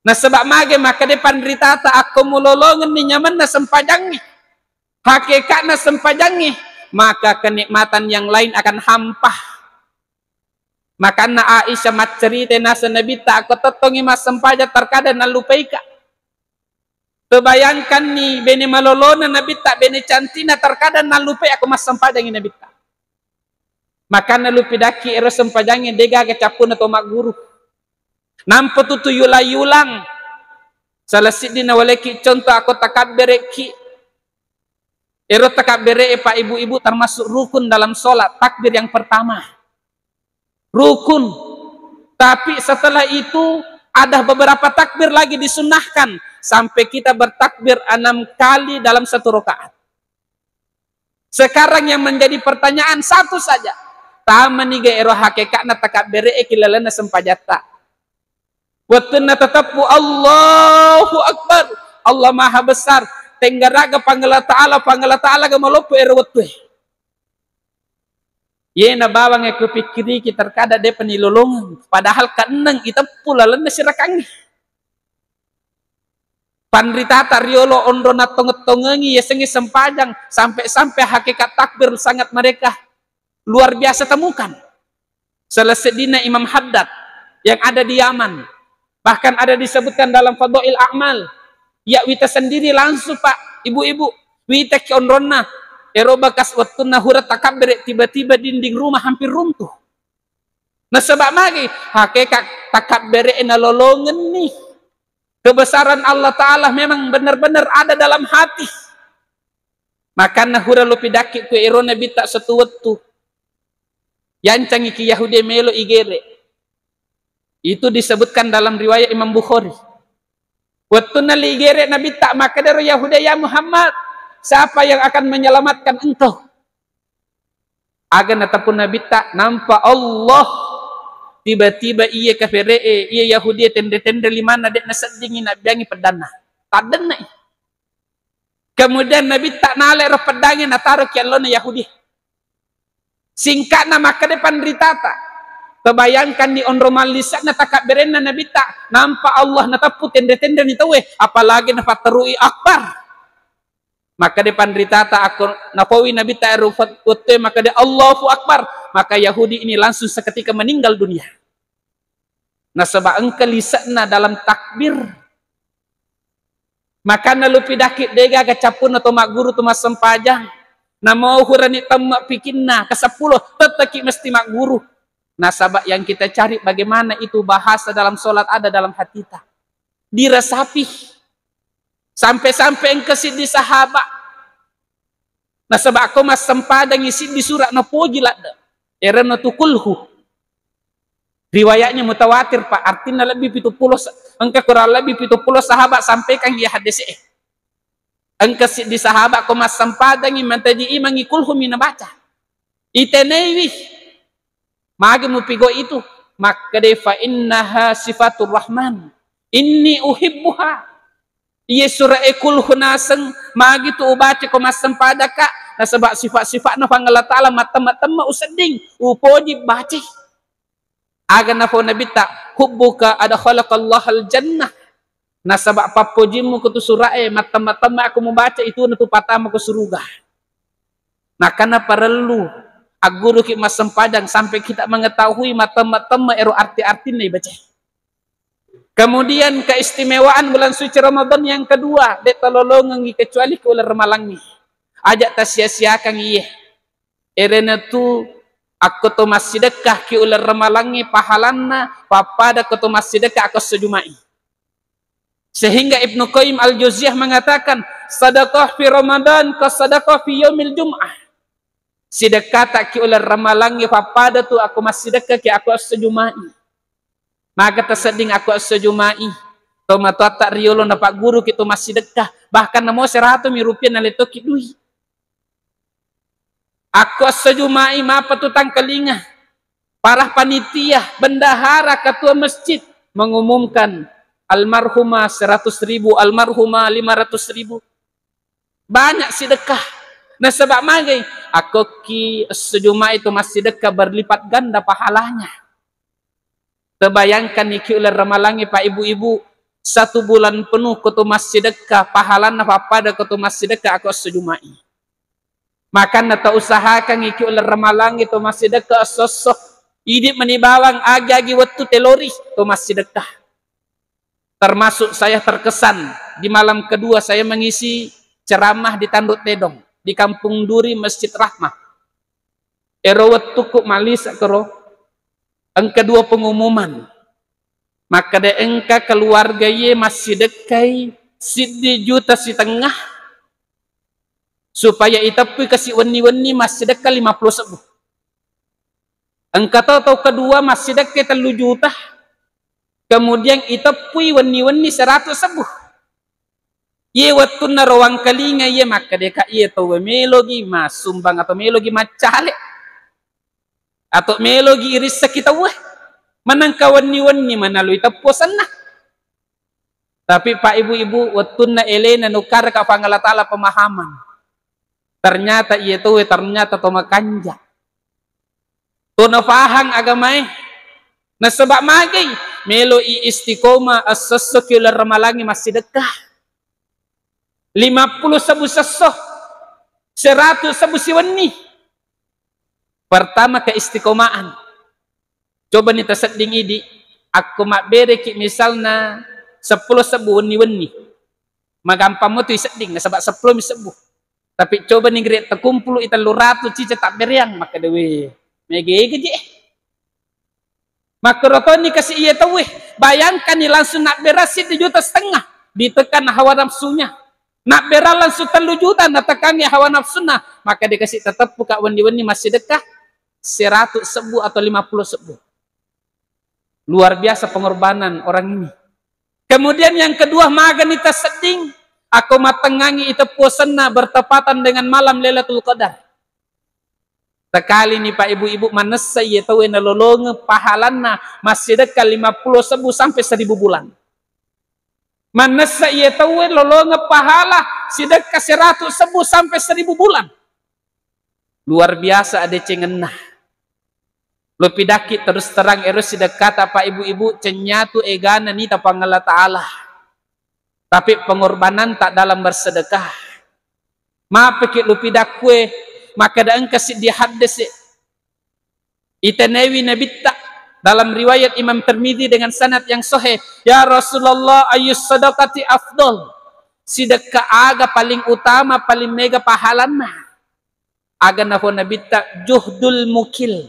Nah sebab mage maka de pandrita tak aku mulolongan ni nyaman na sempajangi. Hakikatnya sempajangi maka kenikmatan yang lain akan hampah. Makanya Aisyah mat cerita nasa Nabi tak aku tetongi mas sempajat terkadang nalupaika. Terbayangkan nih bene malolona Nabi tak bene cantina terkadang nalupai aku mas sempajangi Nabi tak. Maka nalupidaki ero sempajangi dega kecapun atau mak guru. Nampo tutu yulang. Salasid dina waleki contoh aku takab bereki. Ero takab bere pak ibu-ibu termasuk rukun dalam solat takbir yang pertama. Rukun. Tapi setelah itu ada beberapa takbir lagi disunahkan sampai kita bertakbir 6 kali dalam 1 rakaat. Sekarang yang menjadi pertanyaan satu saja. Tamaniga ero hakikatna takbir kilalana sempajata. Watuna tetapu Allahu Akbar. Allah Maha Besar. Tenggaraga panggala ta'ala ga malopo ero watu. Ye na bawang aku pikiri kita terkada de penilolongan. Padahal kaneng kita pula lana sirakangi. Pandrita tariolo ondo na tonget-tongengi ya sengi sempajang. Sampai hakikat takbir sangat mereka luar biasa temukan. Selesai dina Imam Haddad yang ada di Yaman. Bahkan ada disebutkan dalam Fadhail A'mal. Ya wita sendiri langsung pak ibu-ibu. Wita ki onronna. Ero bakas wattuna hurat takabber tiba-tiba dinding rumah hampir runtuh. Nah sebab magi hakikat takabber na lolongan nih. Kebesaran Allah Ta'ala memang benar-benar ada dalam hati. Makanya hura lupidaki ku ero nabi tak setuwetu. Yancangi ki Yahudi melo igere. Itu disebutkan dalam riwayat Imam Bukhari. Wattuna li igere nabi tak maka dari Yahudi ya Muhammad. Siapa yang akan menyelamatkan engkau? Agan ataupun Nabi tak nampak Allah tiba-tiba iya kafire iya Yahudi tende-tende limana dek nasadingin nabiangi pedana. Tak denai. Kemudian Nabi tak nalek ro pedangnya nataruh kian lona Yahudi. Singkat nama ke depan ritata. Kebayangkan di onro malisak na takak berena Nabi tak nampak Allah natapu tenda-tenda ni tawe apalagi na fatarui akbar. Maka depan ritata aku napawi Nabi tak rufat kote maka dia Allahu akbar. Maka Yahudi ini langsung seketika meninggal dunia. Nah sebab engkau lisakna dalam takbir. Maka nalupi dakit dega kecapun atau mak guru tu mas sempajang. Na mau hurani tamak pikinna ke 10 teteki mesti mak guru. Nah sabak yang kita cari bagaimana itu bahasa dalam solat ada dalam hati kita. Diresapi. Sampai-sampai engkau di sahabat. Nah sabak aku mas sempadang isi di surat na pojilat. Erana tukulhu. Riwayatnya mutawatir Pak, artinya lebih 70 engkau kurang lebih 70 sahabat sampaikan dia hadis engkau di sahabat kau mas sempadangi mantadi mangikulhu mina baca itenewi magi mupigo itu maka defa innaha sifatur rahman inni uhibbuha iya surah ekulhu naseng magi tu baca kau mas sempadaka nah sebab sifat-sifat na pangala ta'ala mata-mata usading upoji baca agar nafo Nabi tak hubbuka ada khalaqallahal jannah. Nah sebab papojimu kutu surae mata-mata aku membaca itu natu patama ke surga. Nah karena perlu aguru ki mas sempadang sampai kita mengetahui mata-mata ero arti-arti nih baca. Kemudian keistimewaan bulan suci Ramadan yang kedua de talolongan kecuali ke ular remalangi. Ajak tak sia-siakan iye. Erena tu aku tu masih sedekah ki ular remalangi pahalanna papada aku tu masih sedekah aku sejumai. Sehingga Ibnu Qayyim Al-Jauziyah mengatakan sedekah fi Ramadan ka sedekah fi yaumil Jum'ah. Sedekah tak ki ular remalangi papada tu aku masih sedekah ki aku sejumai. Maka terseding aku sejumai. Toma tu tak riolo na pak guru ki tu masih sedekah bahkan namo 100 rupiah na leto ki duit. Aku sejumai mapa tutang kelinga. Para panitia, bendahara, ketua masjid mengumumkan almarhumah 100.000, almarhumah 500.000. Banyak sedekah. Nah sebab magai aku ki sejumai itu masih sedekah berlipat ganda pahalanya. Terbayangkan iki ular ramalangi pak ibu-ibu 1 bulan penuh ketua masih sedekah pahalana pada ketua masih sedekah aku sejumai. Maka nata usahakan iki ular ramalang itu masih dekat sosok idip menibawang agi-agi waktu telori itu masih dekat. Termasuk saya terkesan di malam kedua saya mengisi ceramah di Tanduk Tedong di Kampung Duri Masjid Rahmah. Ero waktu kuk malis kero ang kedua pengumuman. Maka de engka keluarga ye masih dekai 1 juta setengah. Supaya itapi kasih wani-wani masih dekat 50.000. Engkau tahu kedua masih dekat 3 juta. Kemudian itapi wani-wani 100.000. Ye waktu na rawang kalinga ye maka deka ye tahu melogi mas sumbang atau melogi macale atau melogi iris kita wah manangka wani-wani manalo itapo sana. Tapi pak ibu-ibu waktu na elena nukar ka pangalatala pemahaman. Ternyata ia tuh ternyata toma kanja. Tu nafahang agamai. Na sebab magai melo istiqomah as-sasukular ramalangi masih dekah. 50.000 sesoh. 100.000 siwani. Pertama keistiqomaan. Coba nih terseding idi. Aku mak bereki misalnya 10.000 wani-wani. Magampang mo tu iseding sebab 10.000. Tapi coba nih geret terkumpul itu 100 cica tak beriang maka dewe mege je. Maka rotoni kasih iya tahu bayangkan nih langsung nak beras 1,5 juta ditekan hawa nafsunya. Nak beras langsung 3 juta ditekan hawa nafsunya maka dikasih tetap buka wani-wani masih dekat 100.000 atau 50.000. Luar biasa pengorbanan orang ini. Kemudian yang kedua maganita seding. Aku matengangi itu puasana bertepatan dengan malam Lailatul Qadar. Sekali nih Pak Ibu-ibu manesa ya tahu nalolong pahalana masih dekat 50.000 sampai 1.000 bulan. Manasa ia tahu lolonga pahala sedekah 100 sembuh sampai 1000 bulan. Luar biasa ada cengenah. Lupidaki terus terang erus sedekah apa ibu-ibu cenyatu egana ni tapang Allah Ta'ala. Tapi pengorbanan tak dalam bersedekah. Ma pekit lupidakwe maka daang kasih dihadis. Itanewi nabitta dalam riwayat Imam Tirmidzi dengan sanad yang sahih, ya Rasulullah ayus sadaqati afdal. Sedekah aga paling utama paling mega pahalana. Aga nafo nabitta juhdul mukil.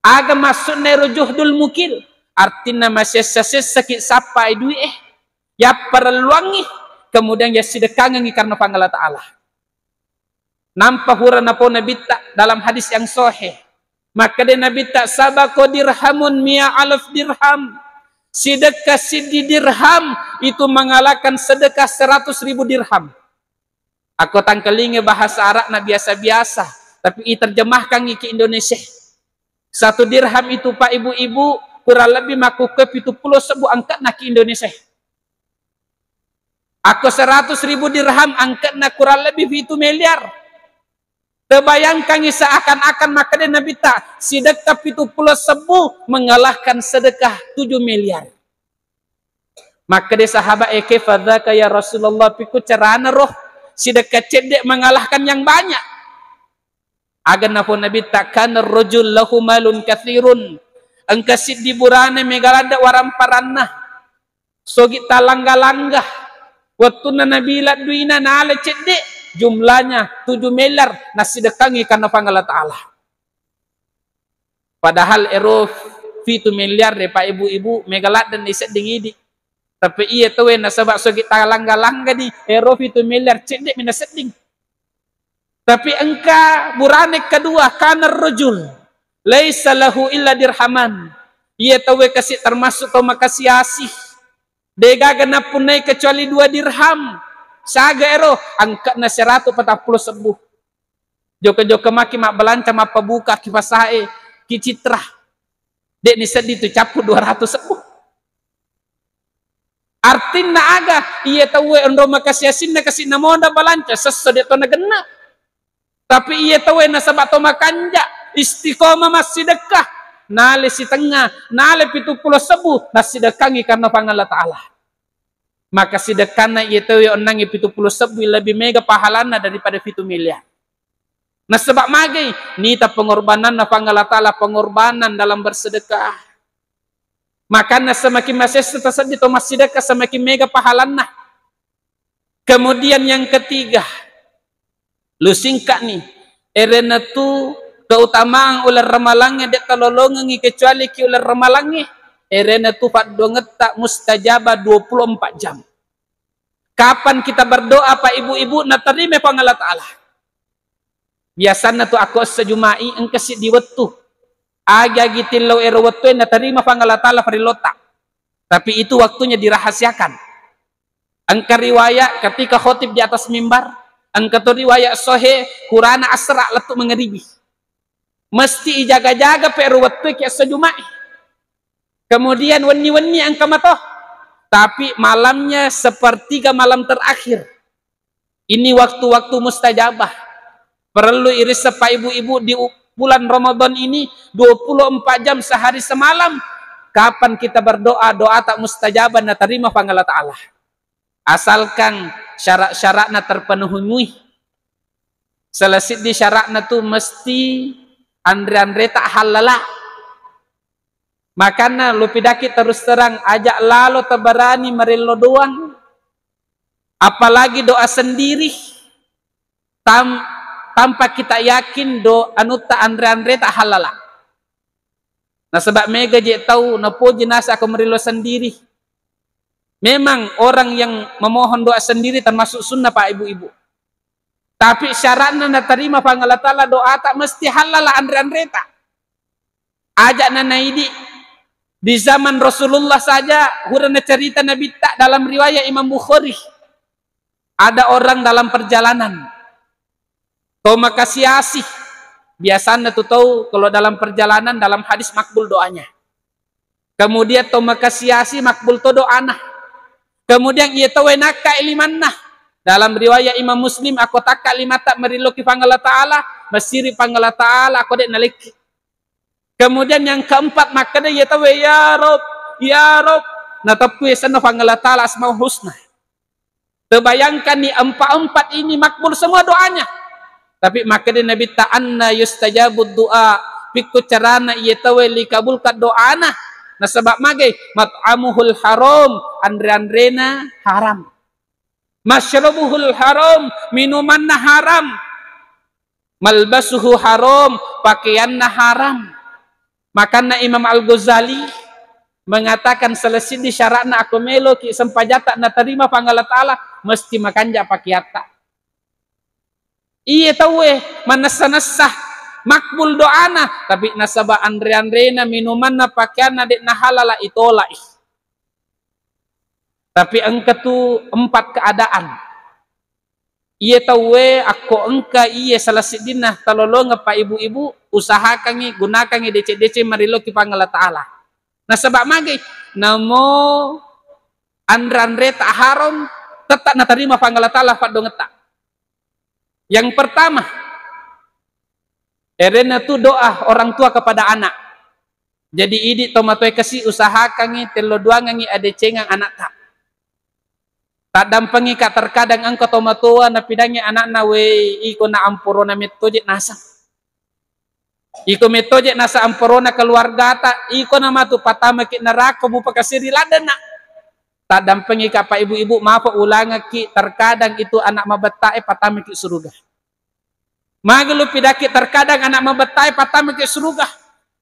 Aga masuk nero juhdul mukil. Artinya masih sakit sapa idui ya perluangi kemudian ya sedekah ngi karena pangala Ta'ala. Nampak hurana po nabitta dalam hadis yang sahih. Maka dia Nabi tak sabako dirhamun mi'a alaf dirham. Sedekah sidi dirham itu mengalahkan sedekah 100.000 dirham. Aku tangkelinge bahasa Arab na biasa-biasa, tapi terjemahkan ke Indonesia. 1 dirham itu Pak ibu-ibu kurang lebih maku ke 70 sebu angkat na ke Indonesia. Aku 100.000 dirham angkat na kurang lebih 1 miliar. Terbayangkan seakan-akan maka dia Nabi tak sedekah 70 sebu mengalahkan sedekah 7 miliar. Maka dia sahabat fadzaka ya Rasulullah piku carana roh sedekah cedek mengalahkan yang banyak. Agan nafo Nabi tak kana rajul lahu malun katsirun angka siddi burane megalada waramparannah sogi talangga-langga wattuna nabila duina nale cedek jumlahnya 7 miliar nasi dekangi karena pangala Ta'ala. Padahal ero 7 miliar deh Pak ibu-ibu megalat dan iset dingidi. Tapi iya tuh nasabak sogi talangga-langga di ero 7 miliar cedek mina seding. Tapi engka burane kedua kana rajul laisa lahu illa dirhaman. Iya tuh kasih termasuk kau makasih asih. Dega genapun naik kecuali 2 dirham. Saga ero angkat na 140 sebuh. Joka-joka maki mak belanca mak pabuka kipas sae ki citra. Dek ni sedih tu capu 200 sebuh. Artinya aga iya tahu endo makasih asinna kasih namonda belanca sesede to nagena. Tapi iya tahu na sabat to makanja istiqomah masih sedekah. Nale si tengah, nale 70 sebuh nasidekangi karena pangala Ta'ala. Maka sedekahna itu yang onangi 70 sebu lebih mega pahalana daripada 7 miliar. Nah sebab magai nita pengorbanan na pangala Ta'ala pengorbanan dalam bersedekah. Makanya semakin masih setasadi to sedekah semakin mega pahalana. Kemudian yang ketiga, lu singkat nih, erena tu keutamaan ular ramalangnya dek kalolongan kecuali ki ular ramalangnya. Erena tu fat dongeta mustajabah 24 jam. Kapan kita berdoa Pak ibu-ibu na terima pangala Ta'ala. Biasanya tu aku sejumai engkesi di wetu. Aga gitillo ero wetu na terima pangala Ta'ala farilota. Tapi itu waktunya dirahasiakan. Engka riwayat ketika khotib di atas mimbar, engka tu riwayat sahih Qur'ana asra letuk mengeribi. Mesti jaga-jaga pe ero wetu ki sejumai. Kemudian weni-weni angka matoh. Tapi malamnya sepertiga malam terakhir. Ini waktu-waktu mustajabah. Perlu iris Pak ibu-ibu di bulan Ramadan ini 24 jam sehari semalam. Kapan kita berdoa, doa tak mustajabah na terima pangala Ta'ala. Asalkan syarat-syaratnya terpenuhi. Selesai di syaratnya tuh mesti andre-andre tak halala. Makanya lupidaki terus terang ajak lalo tebarani merelo doang. Apalagi doa sendiri. Tanpa kita yakin doa anuta andre-andre tak halala. Nah sebab mega je tahu napo jenazah aku merelo sendiri. Memang orang yang memohon doa sendiri termasuk sunnah Pak ibu-ibu. Tapi syaratnya na terima pangala Ta'ala doa tak mesti halala andre-andre tak. Ajak nana idi. Di zaman Rasulullah saja, hurana cerita Nabi tak dalam riwayat Imam Bukhari. Ada orang dalam perjalanan. Tahu makasih asih. Biasanya tuh tahu kalau dalam perjalanan dalam hadis makbul doanya. Kemudian tahu makasih asih makbul to doana. Kemudian ia tahu nakka ilimanna. Dalam riwayat Imam Muslim, aku takka limata meriloki pangala ta'ala, masiri pangala ta'ala, aku dek naliki. Kemudian yang keempat, maka dia tahu ya Rob, natapu sana pangala ta'ala asmaul husna. Terbayangkan ni empat ini makbul semua doanya. Tapi maka dia Nabi ta'anna yustajabud doa. Pikku carana ia tahu likabulkan doana. Nah sebab magai mat'amuhul haram, andre-andrena haram. Masyrabuhul haram, minumanna haram. Malbasuhu haram, pakaianna haram. Makanya Imam Al-Ghazali mengatakan selesai di syaratna aku melo ki sempajata na terima pangala ta'ala mesti makan ja pakiata. Iya tahu manasa-nasah makbul doana tapi nasaba andre-andrena minumanna pakaianna dek na halala itola. Tapi engka tu empat keadaan. Iya tahu aku engka iya selesai dinah talolong apa ibu-ibu usahakan gunakan DC marilo ki pangala ta'ala. Nah sebab magi namo andre tak haram tetap na terima pangala ta'ala fad dongeta. Yang pertama, erena tu doa orang tua kepada anak. Jadi idi tomatoi kasih usahakan telo duangan ada cengang anak tak. Tak dampangi ka terkadang angko tomatua na pidangi anak na we iko na ampurona metoje nasa. Iko metoje nasa ampurona keluarga ta iko na matu patama ki neraka bu pakasiri ladana. Tak dampangi ka pa ibu-ibu maaf ulang ki terkadang itu anak mabetae patama ki surga. Magelu pidaki terkadang anak mabetae patama ki surga.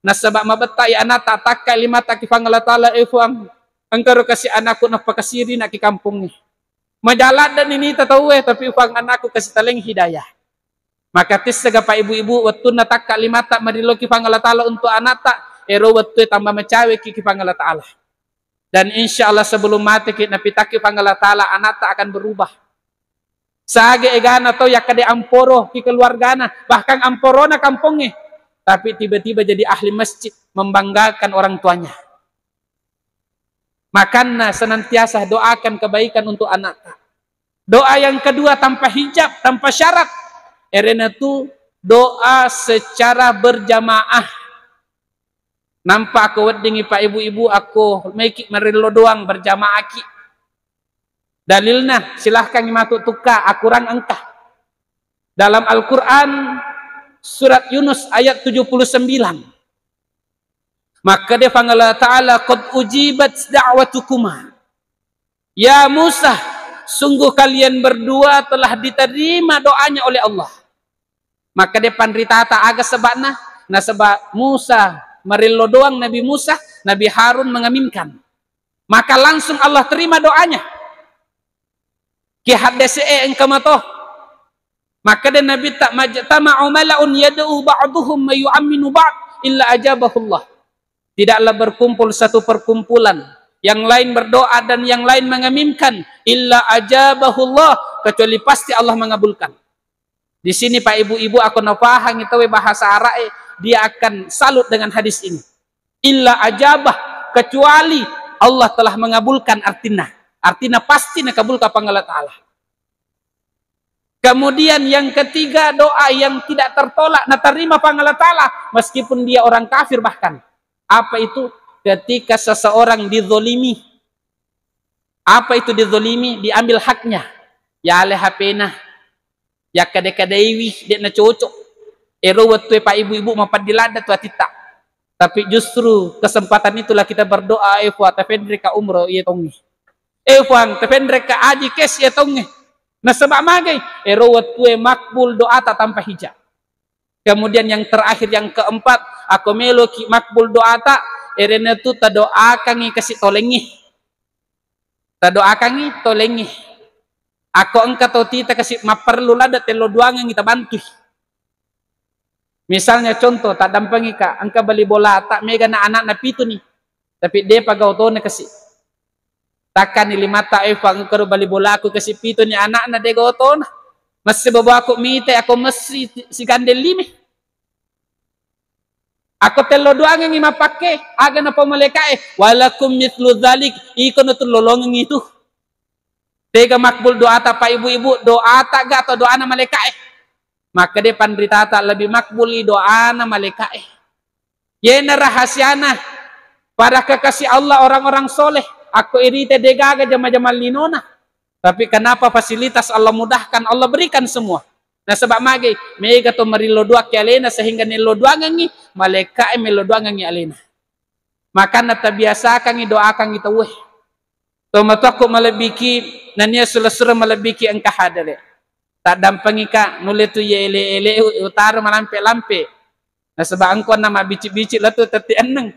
Nah sebab mabetae anak tak takka lima taki pangala ta'ala efuang angkaro kasih anakku na pakasiri na ki kampung ni. Majalat dan ini tatawe tapi upang anakku kasih taleng hidayah. Maka tis saga pa ibu-ibu waktu na takka lima tak mariloki pangala ta'ala untuk anak tak ero waktu tambah mecawe ki pangala ta'ala. Dan insya Allah sebelum mati kita napitaki pangala ta'ala anak tak akan berubah. Sage egana to yakade amporo ki keluargana bahkan amporona kampungnya. Tapi tiba-tiba jadi ahli masjid membanggakan orang tuanya. Makanya senantiasa doakan kebaikan untuk anak. Doa yang kedua tanpa hijab, tanpa syarat. Erena tu doa secara berjamaah. Nampak aku wedingi pak ibu-ibu aku make merilo doang berjamaah ki. Dalilnya silahkan ngimatuk tuka akuran engkah. Dalam Al-Quran surat Yunus ayat 79. Maka dia pangala ta'ala qad ujibat da'watukuma. Ya Musa, sungguh kalian berdua telah diterima doanya oleh Allah. Maka dia pandrita ta aga sebabna, nah sebab Musa merilo doang Nabi Musa, Nabi Harun mengaminkan. Maka langsung Allah terima doanya. Ki hadese engkamato. Maka dia Nabi tak majtama'u mala'un yad'u ba'duhum ma yu'amminu ba'd illa ajabahullah. Tidaklah berkumpul satu perkumpulan yang lain berdoa dan yang lain mengaminkan illa ajabahullah kecuali pasti Allah mengabulkan. Di sini Pak Ibu-ibu aku nafahang itu bahasa Arab dia akan salut dengan hadis ini. Illa ajabah kecuali Allah telah mengabulkan artinya. Artinya pasti nakabulkan pangala ta'ala. Kemudian yang ketiga doa yang tidak tertolak na terima pangala ta'ala meskipun dia orang kafir bahkan. Apa itu? Ketika seseorang dizolimi. Apa itu dizolimi? Diambil haknya. Ya aleh hapena. Ya kadek-kadewi. Dia na cocok. Ero waktu pak ibu-ibu mapadilada tu atita. Tapi justru kesempatan itulah kita berdoa. Ewa tefendreka umroh iya tongi. Ewa tefendreka aji kes iya tongi. Nah sebab magai. Ero waktu makbul doa tak tanpa hijab. Kemudian yang terakhir yang keempat, aku meloki makbul doa tak, erena tu tadoakan kasih tolengi. Tadoakan tolengi. Aku engkau tau tita kasih maperlu lada telo duangan kita bantu. Misalnya contoh, tak dampangi ka, engkau beli bola tak mega na anak na pitu nih. Tapi dia pagau to na kasih. Takkan ni lima tak engkau beli bola aku kasih pitu nih anak na dia gau to na. Masih bawa aku mite, aku mesti si gandel limi. Aku telo doang yang mapake, aga na pamalekae, walakum mithlu dzalik, iko na tulolongin itu. Tega makbul doa ta pa ibu-ibu, doa ta ga atau doa na malaikat. Maka dia pandrita ta lebih makbuli doa na malaikat. Yena rahasiana para kekasih Allah orang-orang soleh. Aku irite degaga jama-jama linona. Tapi kenapa fasilitas Allah mudahkan, Allah berikan semua. Nah sebab magi mega to marilo dua ke alena sehingga nilo dua ngangi malaikat melo dua ngangi alena. Maka nata biasa kang doakan kita weh. Tomataku malabiki nanya sulasura malabiki engkah hadale. Tak dampangi ka nuletu ye ele utara malampe-lampe. Nah sebab angkon nama bici-bici latu teti eneng.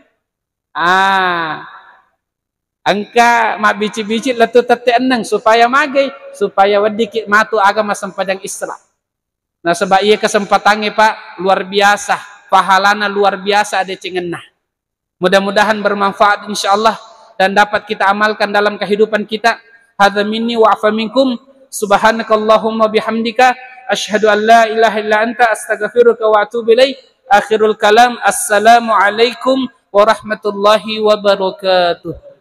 Angka ma bici-bici latu teti eneng supaya magai supaya wadikit matu agama sempadang Islam. Nah sebab ia kesempatannya Pak luar biasa, pahalana luar biasa ada cengenah. Mudah-mudahan bermanfaat insyaallah dan dapat kita amalkan dalam kehidupan kita. Hadza minni wa afa minkum. Subhanakallahumma bihamdika asyhadu an la ilaha illa anta astaghfiruka wa atubu ilaik. Akhirul kalam, assalamu alaikum warahmatullahi wabarakatuh.